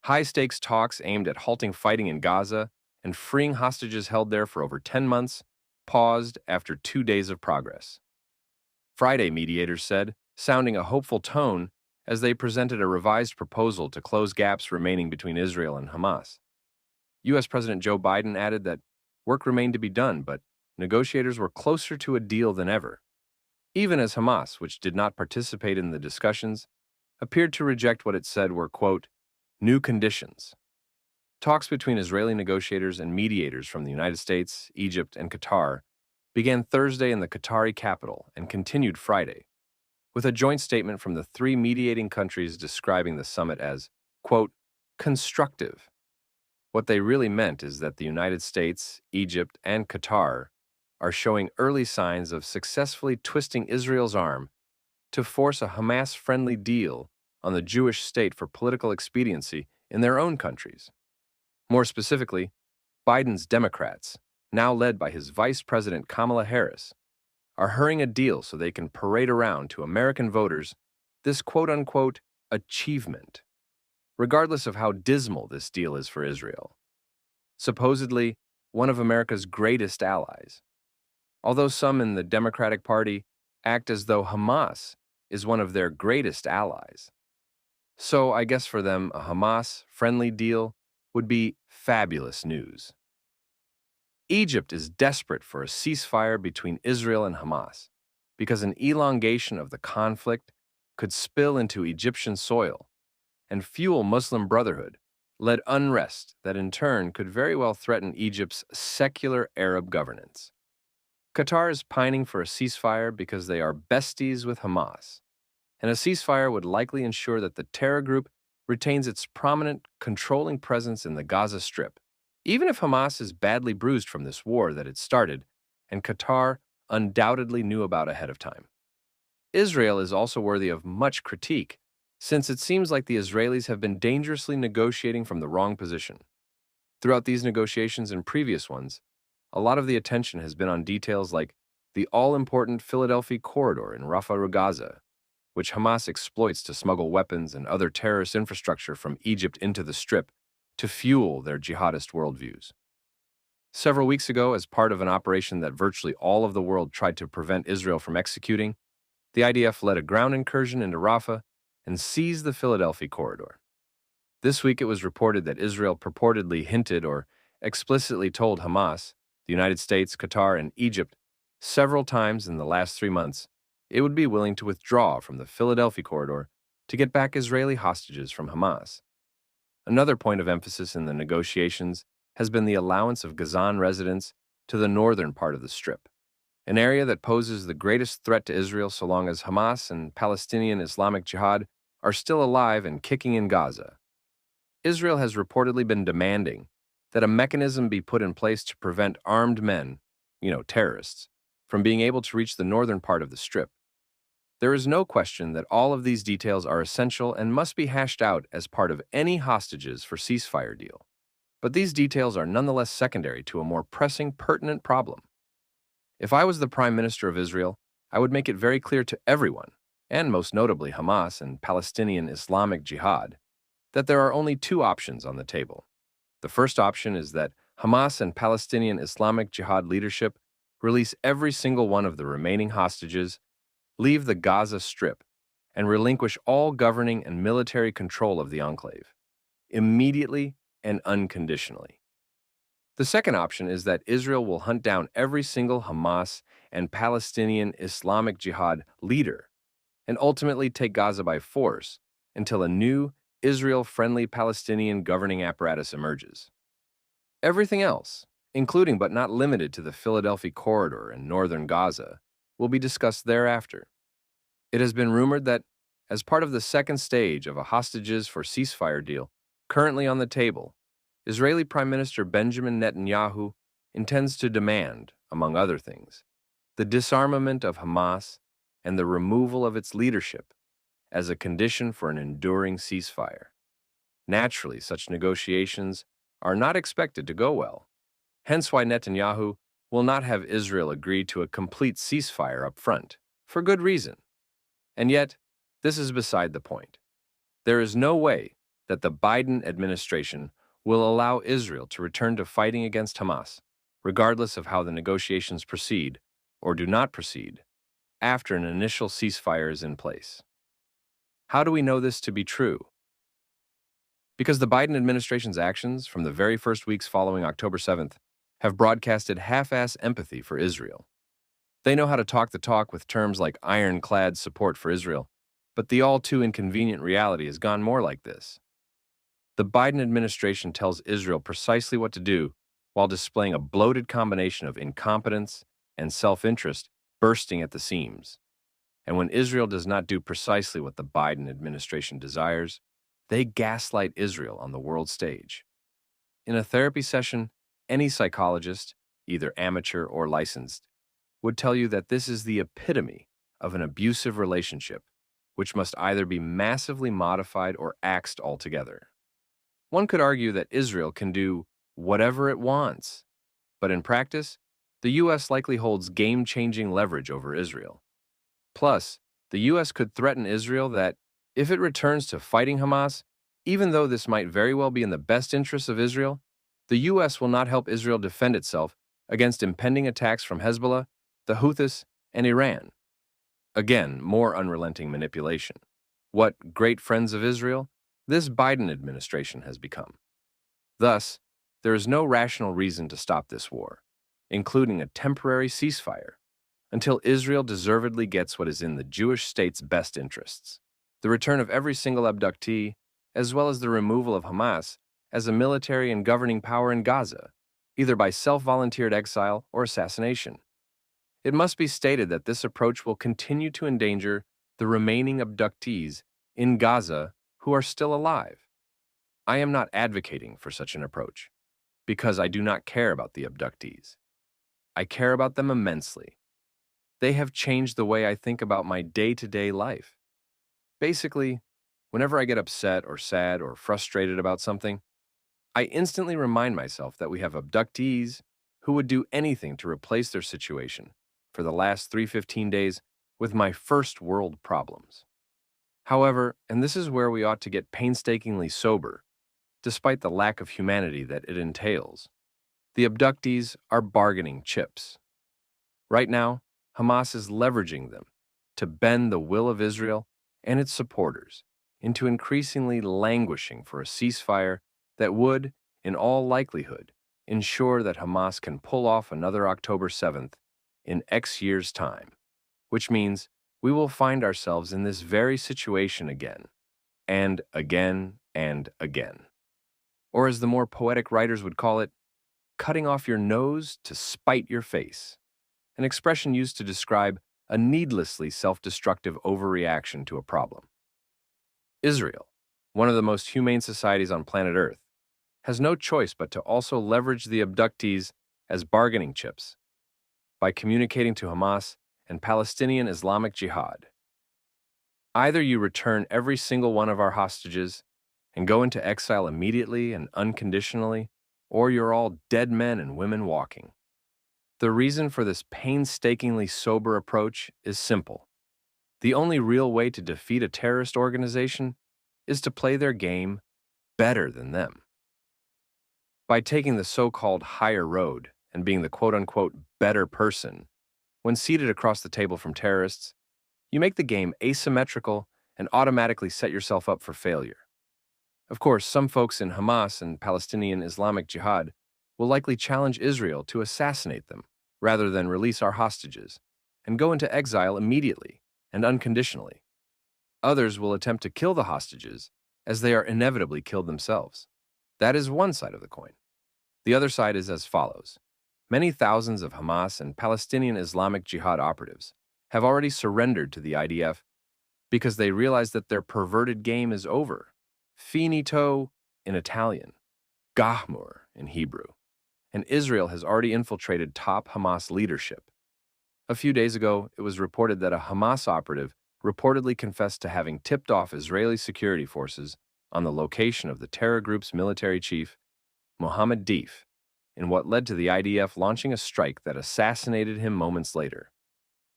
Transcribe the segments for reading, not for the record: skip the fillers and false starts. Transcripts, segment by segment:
High-stakes talks aimed at halting fighting in Gaza and freeing hostages held there for over 10 months paused after 2 days of progress. Friday, mediators said, sounding a hopeful tone as they presented a revised proposal to close gaps remaining between Israel and Hamas. U.S. President Joe Biden added that work remained to be done, but negotiators were closer to a deal than ever, even as Hamas, which did not participate in the discussions, appeared to reject what it said were, quote, new conditions. Talks between Israeli negotiators and mediators from the United States, Egypt, and Qatar began Thursday in the Qatari capital and continued Friday, with a joint statement from the three mediating countries describing the summit as, quote, constructive. What they really meant is that the United States, Egypt, and Qatar are showing early signs of successfully twisting Israel's arm to force a Hamas-friendly deal on the Jewish state for political expediency in their own countries. More specifically, Biden's Democrats, now led by his Vice President Kamala Harris, are hurrying a deal so they can parade around to American voters this quote-unquote achievement, regardless of how dismal this deal is for Israel. Supposedly, one of America's greatest allies. Although some in the Democratic Party act as though Hamas is one of their greatest allies. So I guess for them, a Hamas-friendly deal would be fabulous news. Egypt is desperate for a ceasefire between Israel and Hamas because an elongation of the conflict could spill into Egyptian soil and fuel Muslim Brotherhood-led unrest that in turn could very well threaten Egypt's secular Arab governance. Qatar is pining for a ceasefire because they are besties with Hamas, and a ceasefire would likely ensure that the terror group retains its prominent, controlling presence in the Gaza Strip, even if Hamas is badly bruised from this war that it started and Qatar undoubtedly knew about ahead of time. Israel is also worthy of much critique, since it seems like the Israelis have been dangerously negotiating from the wrong position. Throughout these negotiations and previous ones, a lot of the attention has been on details like the all-important Philadelphia corridor in Rafah, Gaza, which Hamas exploits to smuggle weapons and other terrorist infrastructure from Egypt into the Strip to fuel their jihadist worldviews. Several weeks ago, as part of an operation that virtually all of the world tried to prevent Israel from executing, the IDF led a ground incursion into Rafah and seized the Philadelphia corridor. This week it was reported that Israel purportedly hinted or explicitly told Hamas, the United States, Qatar, and Egypt several times in the last 3 months it would be willing to withdraw from the Philadelphia corridor to get back Israeli hostages from Hamas. Another point of emphasis in the negotiations has been the allowance of Gazan residents to the northern part of the Strip, an area that poses the greatest threat to Israel so long as Hamas and Palestinian Islamic Jihad are still alive and kicking in Gaza. Israel has reportedly been demanding that a mechanism be put in place to prevent armed men, terrorists, from being able to reach the northern part of the Strip. There is no question that all of these details are essential and must be hashed out as part of any hostages for ceasefire deal. But these details are nonetheless secondary to a more pressing, pertinent problem. If I was the Prime Minister of Israel, I would make it very clear to everyone, and most notably Hamas and Palestinian Islamic Jihad, that there are only two options on the table. The first option is that Hamas and Palestinian Islamic Jihad leadership release every single one of the remaining hostages, leave the Gaza Strip, and relinquish all governing and military control of the enclave, immediately and unconditionally. The second option is that Israel will hunt down every single Hamas and Palestinian Islamic Jihad leader and ultimately take Gaza by force until a new Israel-friendly Palestinian governing apparatus emerges. Everything else, including but not limited to the Philadelphia corridor and northern Gaza, will be discussed thereafter. It has been rumored that, as part of the second stage of a hostages for ceasefire deal currently on the table, Israeli Prime Minister Benjamin Netanyahu intends to demand, among other things, the disarmament of Hamas and the removal of its leadership as a condition for an enduring ceasefire. Naturally, such negotiations are not expected to go well, hence why Netanyahu will not have Israel agree to a complete ceasefire up front, for good reason. And yet, this is beside the point. There is no way that the Biden administration will allow Israel to return to fighting against Hamas, regardless of how the negotiations proceed or do not proceed, after an initial ceasefire is in place. How do we know this to be true? Because the Biden administration's actions from the very first weeks following October 7th have broadcasted half-ass empathy for Israel. They know how to talk the talk with terms like ironclad support for Israel, but the all-too-inconvenient reality has gone more like this. The Biden administration tells Israel precisely what to do while displaying a bloated combination of incompetence and self-interest bursting at the seams. And when Israel does not do precisely what the Biden administration desires, they gaslight Israel on the world stage. In a therapy session, any psychologist, either amateur or licensed, would tell you that this is the epitome of an abusive relationship, which must either be massively modified or axed altogether. One could argue that Israel can do whatever it wants, but in practice, the U.S. likely holds game-changing leverage over Israel. Plus, the U.S. could threaten Israel that, if it returns to fighting Hamas, even though this might very well be in the best interests of Israel, the U.S. will not help Israel defend itself against impending attacks from Hezbollah, the Houthis, and Iran. Again, more unrelenting manipulation. What great friends of Israel this Biden administration has become. Thus, there is no rational reason to stop this war, including a temporary ceasefire, until Israel deservedly gets what is in the Jewish state's best interests: the return of every single abductee, as well as the removal of Hamas as a military and governing power in Gaza, either by self-volunteered exile or assassination. It must be stated that this approach will continue to endanger the remaining abductees in Gaza who are still alive. I am not advocating for such an approach, because I do not care about the abductees. I care about them immensely. They have changed the way I think about my day-to-day life. Basically, whenever I get upset or sad or frustrated about something, I instantly remind myself that we have abductees who would do anything to replace their situation for the last 315 days with my first world problems. However, and this is where we ought to get painstakingly sober, despite the lack of humanity that it entails, the abductees are bargaining chips. Right now, Hamas is leveraging them to bend the will of Israel and its supporters into increasingly languishing for a ceasefire that would, in all likelihood, ensure that Hamas can pull off another October 7th in X years' time, which means we will find ourselves in this very situation again, and again, and again. Or as the more poetic writers would call it, cutting off your nose to spite your face, an expression used to describe a needlessly self-destructive overreaction to a problem. Israel, one of the most humane societies on planet Earth, has no choice but to also leverage the abductees as bargaining chips by communicating to Hamas and Palestinian Islamic Jihad. Either you return every single one of our hostages and go into exile immediately and unconditionally, or you're all dead men and women walking. The reason for this painstakingly sober approach is simple. The only real way to defeat a terrorist organization is to play their game better than them. By taking the so-called higher road and being the quote-unquote better person, when seated across the table from terrorists, you make the game asymmetrical and automatically set yourself up for failure. Of course, some folks in Hamas and Palestinian Islamic Jihad will likely challenge Israel to assassinate them rather than release our hostages and go into exile immediately and unconditionally. Others will attempt to kill the hostages as they are inevitably killed themselves. That is one side of the coin. The other side is as follows. Many thousands of Hamas and Palestinian Islamic Jihad operatives have already surrendered to the IDF because they realize that their perverted game is over. Finito in Italian, Gahmur in Hebrew, and Israel has already infiltrated top Hamas leadership. A few days ago, it was reported that a Hamas operative reportedly confessed to having tipped off Israeli security forces on the location of the terror group's military chief, Mohammed Deif, in what led to the IDF launching a strike that assassinated him moments later.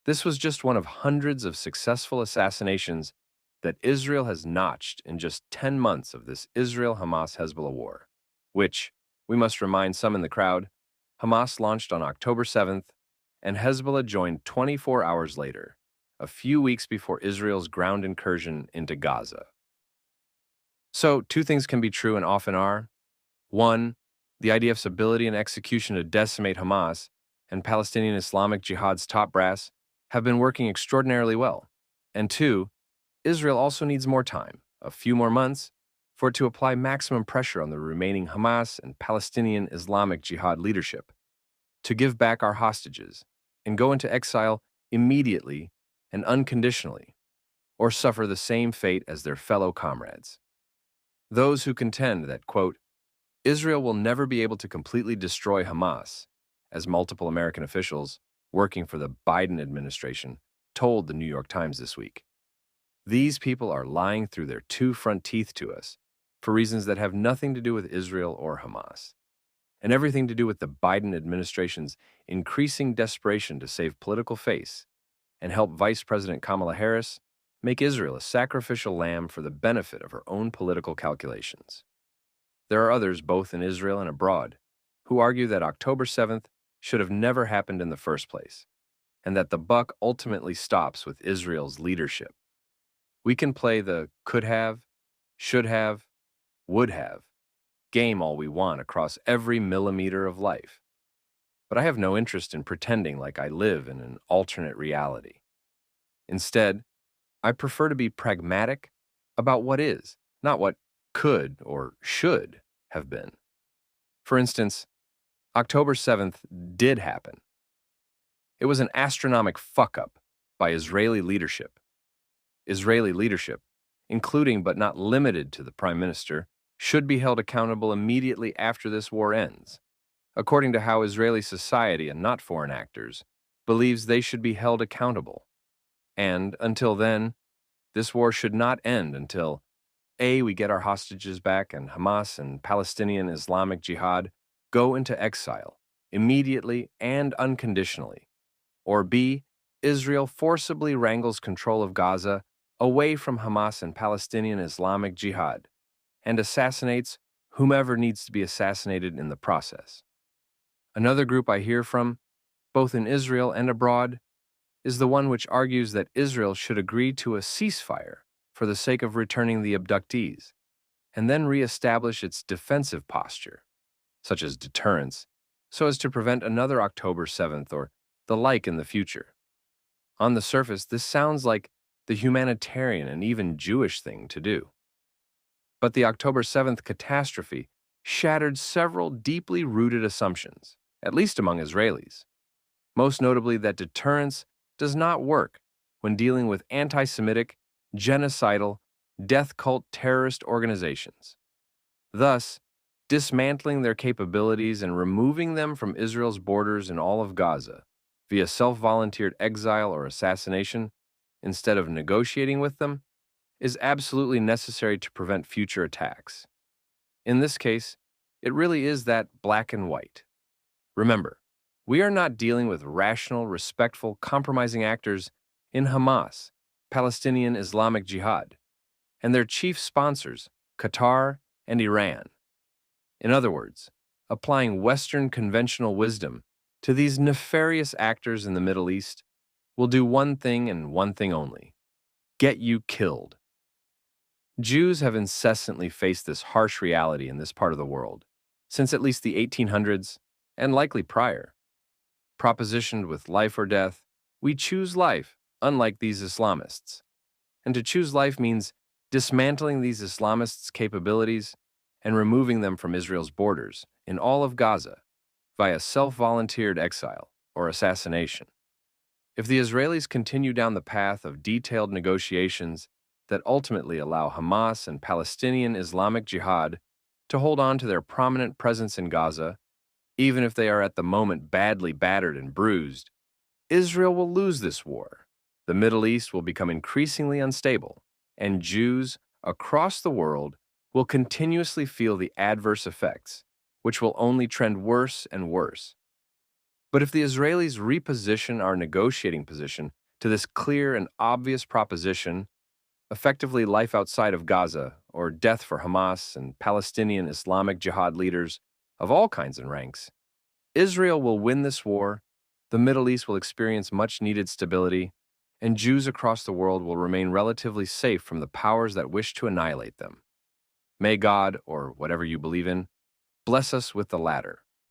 This was just one of hundreds of successful assassinations that Israel has notched in just 10 months of this Israel-Hamas-Hezbollah war, which, we must remind some in the crowd, Hamas launched on October 7th, and Hezbollah joined 24 hours later, a few weeks before Israel's ground incursion into Gaza. So, two things can be true and often are. One, the IDF's ability and execution to decimate Hamas and Palestinian Islamic Jihad's top brass have been working extraordinarily well. And two, Israel also needs more time, a few more months, for it to apply maximum pressure on the remaining Hamas and Palestinian Islamic Jihad leadership, to give back our hostages and go into exile immediately and unconditionally, or suffer the same fate as their fellow comrades. Those who contend that, quote, Israel will never be able to completely destroy Hamas, as multiple American officials working for the Biden administration told the New York Times this week. These people are lying through their two front teeth to us for reasons that have nothing to do with Israel or Hamas, and everything to do with the Biden administration's increasing desperation to save political face and help Vice President Kamala Harris make Israel a sacrificial lamb for the benefit of her own political calculations. There are others, both in Israel and abroad, who argue that October 7th should have never happened in the first place, and that the buck ultimately stops with Israel's leadership. We can play the could have, should have, would have game all we want across every millimeter of life. But I have no interest in pretending like I live in an alternate reality. Instead, I prefer to be pragmatic about what is, not what could or should have been. For instance, October 7th did happen. It was an astronomical fuck-up by Israeli leadership. Israeli leadership, including but not limited to the Prime Minister, should be held accountable immediately after this war ends, according to how Israeli society and not foreign actors believes they should be held accountable. And until then, this war should not end until A, we get our hostages back and Hamas and Palestinian Islamic Jihad go into exile, immediately and unconditionally, or B, Israel forcibly wrangles control of Gaza away from Hamas and Palestinian Islamic Jihad, and assassinates whomever needs to be assassinated in the process. Another group I hear from, both in Israel and abroad, is the one which argues that Israel should agree to a ceasefire for the sake of returning the abductees, and then reestablish its defensive posture, such as deterrence, so as to prevent another October 7th or the like in the future. On the surface, this sounds like the humanitarian and even Jewish thing to do. But the October 7th catastrophe shattered several deeply rooted assumptions, at least among Israelis, most notably that deterrence does not work when dealing with antisemitic, genocidal, death cult terrorist organizations. Thus, dismantling their capabilities and removing them from Israel's borders in all of Gaza via self-volunteered exile or assassination, instead of negotiating with them, is absolutely necessary to prevent future attacks. In this case, it really is that black and white. Remember, we are not dealing with rational, respectful, compromising actors in Hamas, Palestinian Islamic Jihad, and their chief sponsors, Qatar and Iran. In other words, applying Western conventional wisdom to these nefarious actors in the Middle East will do one thing and one thing only: get you killed. Jews have incessantly faced this harsh reality in this part of the world, since at least the 1800s, and likely prior. Propositioned with life or death, we choose life, unlike these Islamists. And to choose life means dismantling these Islamists' capabilities and removing them from Israel's borders in all of Gaza via self-volunteered exile or assassination. If the Israelis continue down the path of detailed negotiations that ultimately allow Hamas and Palestinian Islamic Jihad to hold on to their prominent presence in Gaza, even if they are at the moment badly battered and bruised, Israel will lose this war. The Middle East will become increasingly unstable, and Jews across the world will continuously feel the adverse effects, which will only trend worse and worse. But if the Israelis reposition our negotiating position to this clear and obvious proposition effectively life outside of Gaza, or death for Hamas and Palestinian Islamic Jihad leaders of all kinds and ranks. Israel will win this war, the Middle East will experience much-needed stability, and Jews across the world will remain relatively safe from the powers that wish to annihilate them. May God, or whatever you believe in, bless us with the latter.